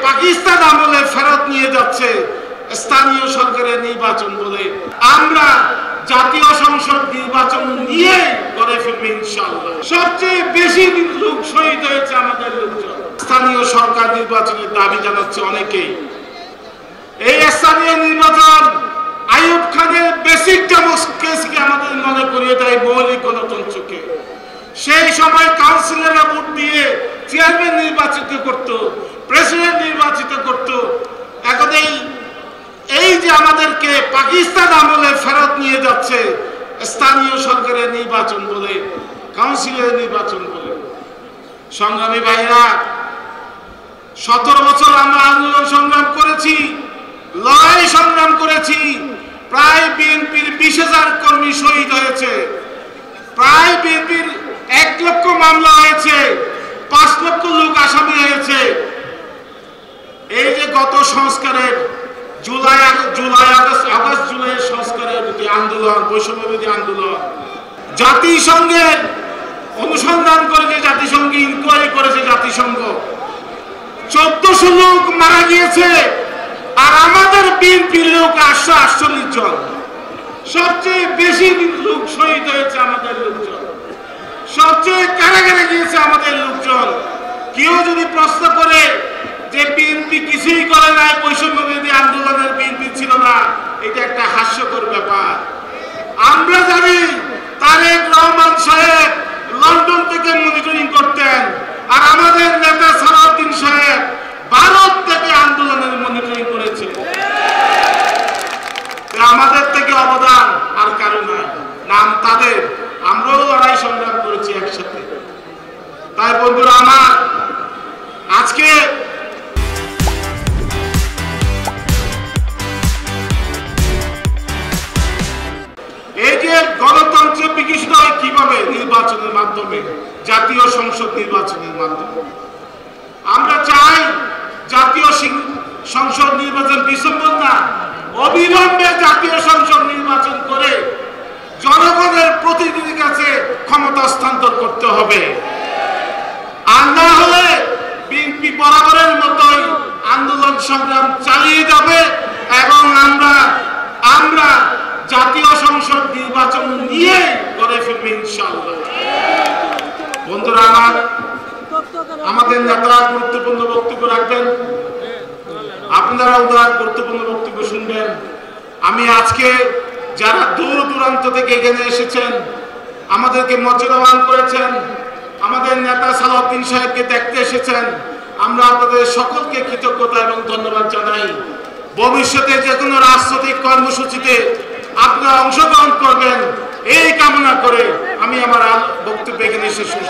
পাকিস্তান আমলে ফেরত নিয়ে যাচ্ছে স্থানীয় সরকারের নির্বাচন বলে। আমরা জাতীয় সংসদ নির্বাচন নিয়ে করে ফিরবে ইনশাআল্লাহ। সবচেয়ে বেশি লোক শহীদ হয়েছে আমাদের লোকজন। স্থানীয় সরকার নির্বাচনের দাবি জানাচ্ছে অনেকেই। এই স্থানীয় নির্বাচন আইয়ুব খানের বেসিক ডেমোক্রেসিকে আমাদের মনে করিয়ে দেয় মৌলিক গণতন্ত্রকে। সেই সময় কাউন্সিলররা ভোট দিয়ে চেয়ারম্যান নির্বাচিত করত, প্রেসিডেন্ট নির্বাচিত করত। এখন এই যে আমাদেরকে পাকিস্তান আমলে ফেরত নিয়ে যাচ্ছে স্থানীয় সরকারের নির্বাচন বলে, কাউন্সিলরের নির্বাচন বলে। সংগ্রামী ভাইরা, 17 বছর আমরা আন্দোলন সংগ্রাম করেছি, লড়াই সংগ্রাম করেছি। প্রায় বিএনপির 20,000 কর্মী শহীদ হয়েছে, প্রায় বিএনপির 1 লক্ষ মামলা হয়েছে, 5 লক্ষ লোক আসামি হয়েছে। এই যে গত সংস্কারের জুলাই আগস্ট জুলাই সংস্কারের যে আন্দোলন, বৈষম্য বিরোধী আন্দোলন, জাতিসংঘের অনুসন্ধান করেছে, জাতিসংঘে ইনকোয়ারি করেছে জাতিসংঘ, 1400 লোক মারা গিয়েছে। আর আমাদের বিএনপির লোক 848 জন। সবচেয়ে বেশি লোক শহীদ হয়েছে আমাদের লোকজন, সবচেয়ে কারাগারে গিয়েছে আমাদের লোকজন। কেউ যদি প্রশ্ন করে যে বিএনপি কিছুই করে নাই, বৈষম্য বিরোধী আন্দোলনের বিএনপি ছিল না, এটা একটা হাস্যকর ব্যাপার। আমরা জানি তারেক রহমান সাহেব লন্ডন থেকে মনিটরিং করতেন, আর আমাদের নেতা সালাউদ্দিন সাহেব ভারত থেকে আন্দোলনের মনিটরিং করেছে। আমাদের থেকে অবদান আর কারো নাই, নাম তাদের। আমরাও লড়াই সংগ্রাম করেছি একসাথে। তাই বন্ধুরা আমার, আজকে এই যে গণতন্ত্র বিকশিত হয় কিভাবে? নির্বাচনের মাধ্যমে, জাতীয় সংসদ নির্বাচনের মাধ্যমে। আমরা চাই জাতীয় সংসদ নির্বাচন ডিসেম্বর না, অবিলম্বে জাতীয় সংসদ নির্বাচন করে জনগণের প্রতিনিধির কাছে ক্ষমতা হস্তান্তর করতে হবে। আর না হলে বিএনপি বরাবরের মতোই আন্দোলন সংগ্রাম চালিয়ে যাবে এবং আমরা জাতীয় সংসদ নির্বাচন নিয়ে করে ফিরবে ইনশাআল্লাহ। বন্ধুরা আমার, আমাদের নেতারা গুরুত্বপূর্ণ বক্তব্য রাখবেন, আপনারা উদার গুরুত্বপূর্ণ বক্তব্য শুনবেন। আমি আজকে যারা দূর দূরান্ত থেকে এখানে এসেছেন, আমাদেরকে মর্যাদাবান করেছেন, আমাদের নেতা সালাউদ্দিন সাহেবকে দেখতে এসেছেন, আমরা আপনাদের সকলকে কৃতজ্ঞতা এবং ধন্যবাদ জানাই। ভবিষ্যতে যে কোনো রাজনৈতিক কর্মসূচিতে আপনারা অংশগ্রহণ করবেন এই কামনা করে আমি আমার বক্তব্য এখানে শেষ করছি।